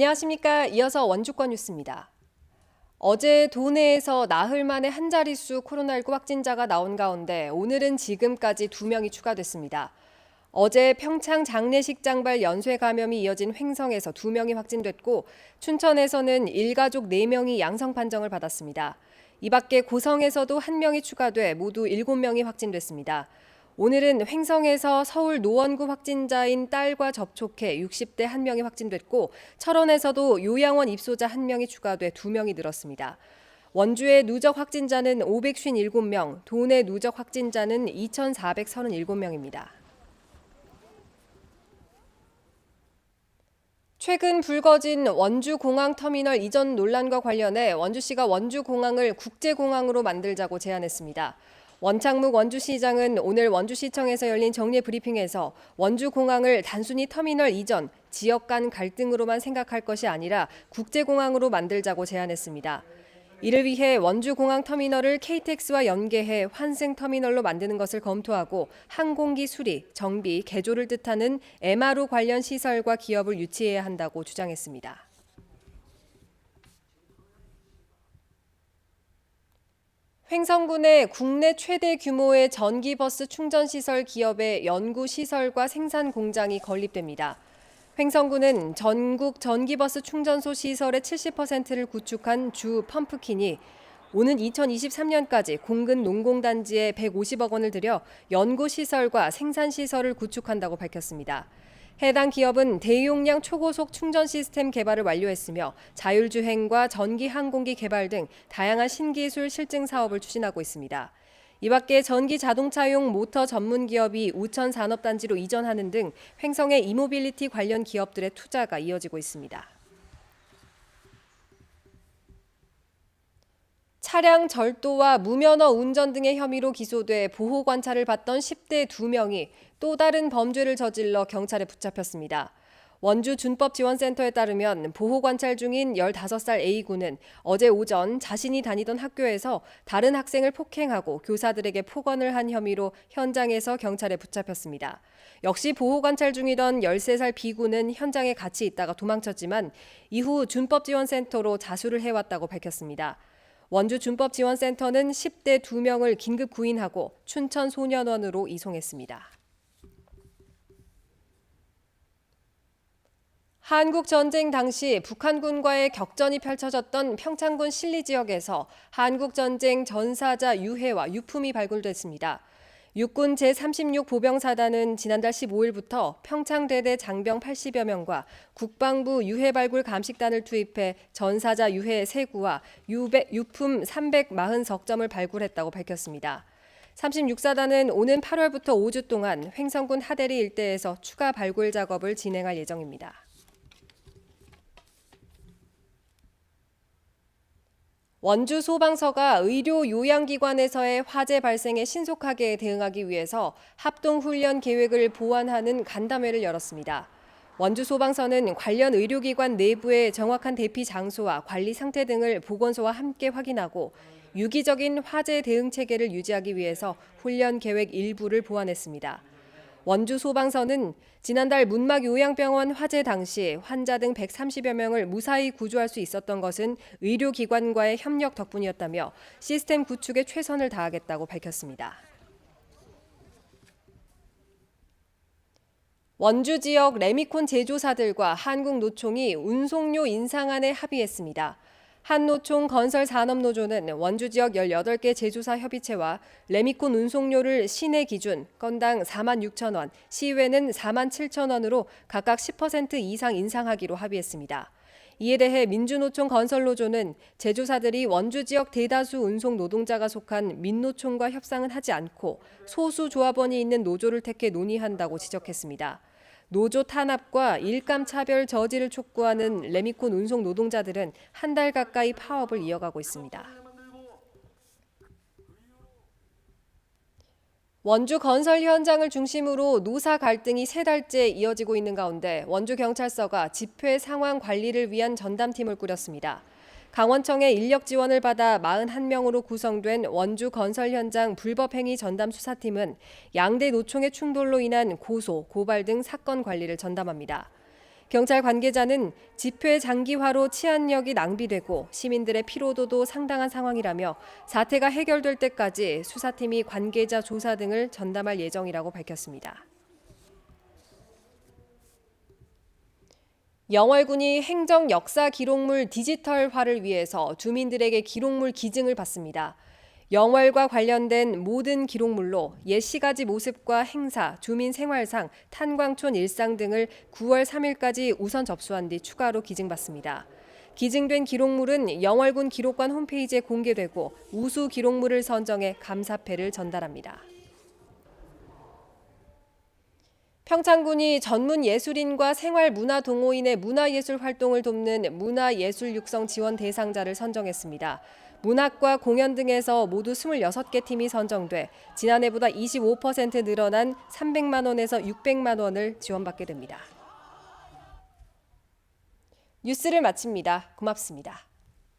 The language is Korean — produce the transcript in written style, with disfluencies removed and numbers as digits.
안녕하십니까. 이어서 원주권 뉴스입니다. 어제 도내에서 나흘 만에 한 자릿수 코로나19 확진자가 나온 가운데 오늘은 지금까지 2명이 추가됐습니다. 어제 평창 장례식장발 연쇄 감염이 이어진 횡성에서 2명이 확진됐고 춘천에서는 일가족 4명이 양성 판정을 받았습니다. 이 밖에 고성에서도 1명이 추가돼 모두 7명이 확진됐습니다. 오늘은 횡성에서 서울 노원구 확진자인 딸과 접촉해 60대 1명이 확진됐고 철원에서도 요양원 입소자 1명이 추가돼 2명이 늘었습니다. 원주의 누적 확진자는 557명, 도내 누적 확진자는 2,437명입니다. 최근 불거진 원주공항터미널 이전 논란과 관련해 원주시가 원주공항을 국제공항으로 만들자고 제안했습니다. 원창묵 원주시장은 오늘 원주시청에서 열린 정례 브리핑에서 원주공항을 단순히 터미널 이전, 지역 간 갈등으로만 생각할 것이 아니라 국제공항으로 만들자고 제안했습니다. 이를 위해 원주공항 터미널을 KTX와 연계해 환승터미널로 만드는 것을 검토하고 항공기 수리, 정비, 개조를 뜻하는 MRO 관련 시설과 기업을 유치해야 한다고 주장했습니다. 횡성군의 국내 최대 규모의 전기버스 충전시설 기업의 연구시설과 생산 공장이 건립됩니다. 횡성군은 전국 전기버스 충전소 시설의 70%를 구축한 주 펌프킨이 오는 2023년까지 공근 농공단지에 150억 원을 들여 연구시설과 생산시설을 구축한다고 밝혔습니다. 해당 기업은 대용량 초고속 충전 시스템 개발을 완료했으며 자율주행과 전기 항공기 개발 등 다양한 신기술 실증 사업을 추진하고 있습니다. 이 밖에 전기 자동차용 모터 전문 기업이 우천 산업단지로 이전하는 등 횡성의 이모빌리티 관련 기업들의 투자가 이어지고 있습니다. 차량 절도와 무면허 운전 등의 혐의로 기소돼 보호관찰을 받던 10대 2명이 또 다른 범죄를 저질러 경찰에 붙잡혔습니다. 원주 준법지원센터에 따르면 보호관찰 중인 15살 A군은 어제 오전 자신이 다니던 학교에서 다른 학생을 폭행하고 교사들에게 폭언을 한 혐의로 현장에서 경찰에 붙잡혔습니다. 역시 보호관찰 중이던 13살 B군은 현장에 같이 있다가 도망쳤지만 이후 준법지원센터로 자수를 해왔다고 밝혔습니다. 원주 준법지원센터는 10대 2명을 긴급 구인하고 춘천소년원으로 이송했습니다. 한국전쟁 당시 북한군과의 격전이 펼쳐졌던 평창군 신리 지역에서 한국전쟁 전사자 유해와 유품이 발굴됐습니다. 육군 제36 보병사단은 지난달 15일부터 평창대대 장병 80여 명과 국방부 유해 발굴 감식단을 투입해 전사자 유해 3구와 유품 340석점을 발굴했다고 밝혔습니다. 36사단은 오는 8월부터 5주 동안 횡성군 하대리 일대에서 추가 발굴 작업을 진행할 예정입니다. 원주 소방서가 의료 요양기관에서의 화재 발생에 신속하게 대응하기 위해서 합동훈련 계획을 보완하는 간담회를 열었습니다. 원주 소방서는 관련 의료기관 내부의 정확한 대피 장소와 관리 상태 등을 보건소와 함께 확인하고 유기적인 화재 대응 체계를 유지하기 위해서 훈련 계획 일부를 보완했습니다. 원주 소방서는 지난달 문막 요양병원 화재 당시 환자 등 130여 명을 무사히 구조할 수 있었던 것은 의료기관과의 협력 덕분이었다며 시스템 구축에 최선을 다하겠다고 밝혔습니다. 원주 지역 레미콘 제조사들과 한국노총이 운송료 인상안에 합의했습니다. 한노총 건설산업노조는 원주 지역 18개 제조사 협의체와 레미콘 운송료를 시내 기준 건당 46,000원, 시외는 47,000원으로 각각 10% 이상 인상하기로 합의했습니다. 이에 대해 민주노총 건설노조는 제조사들이 원주 지역 대다수 운송 노동자가 속한 민노총과 협상은 하지 않고 소수 조합원이 있는 노조를 택해 논의한다고 지적했습니다. 노조 탄압과 일감 차별 저지를 촉구하는 레미콘 운송 노동자들은 한 달 가까이 파업을 이어가고 있습니다. 원주 건설 현장을 중심으로 노사 갈등이 3달째 이어지고 있는 가운데 원주경찰서가 집회 상황 관리를 위한 전담팀을 꾸렸습니다. 강원청의 인력 지원을 받아 41명으로 구성된 원주 건설 현장 불법행위 전담 수사팀은 양대 노총의 충돌로 인한 고소, 고발 등 사건 관리를 전담합니다. 경찰 관계자는 집회 장기화로 치안력이 낭비되고 시민들의 피로도도 상당한 상황이라며 사태가 해결될 때까지 수사팀이 관계자 조사 등을 전담할 예정이라고 밝혔습니다. 영월군이 행정 역사 기록물 디지털화를 위해서 주민들에게 기록물 기증을 받습니다. 영월과 관련된 모든 기록물로 옛 시가지 모습과 행사, 주민 생활상, 탄광촌 일상 등을 9월 3일까지 우선 접수한 뒤 추가로 기증받습니다. 기증된 기록물은 영월군 기록관 홈페이지에 공개되고 우수 기록물을 선정해 감사패를 전달합니다. 평창군이 전문 예술인과 생활문화동호인의 문화예술 활동을 돕는 문화예술 육성 지원 대상자를 선정했습니다. 문학과 공연 등에서 모두 26개 팀이 선정돼 지난해보다 25% 늘어난 300만 원에서 600만 원을 지원받게 됩니다. 뉴스를 마칩니다. 고맙습니다.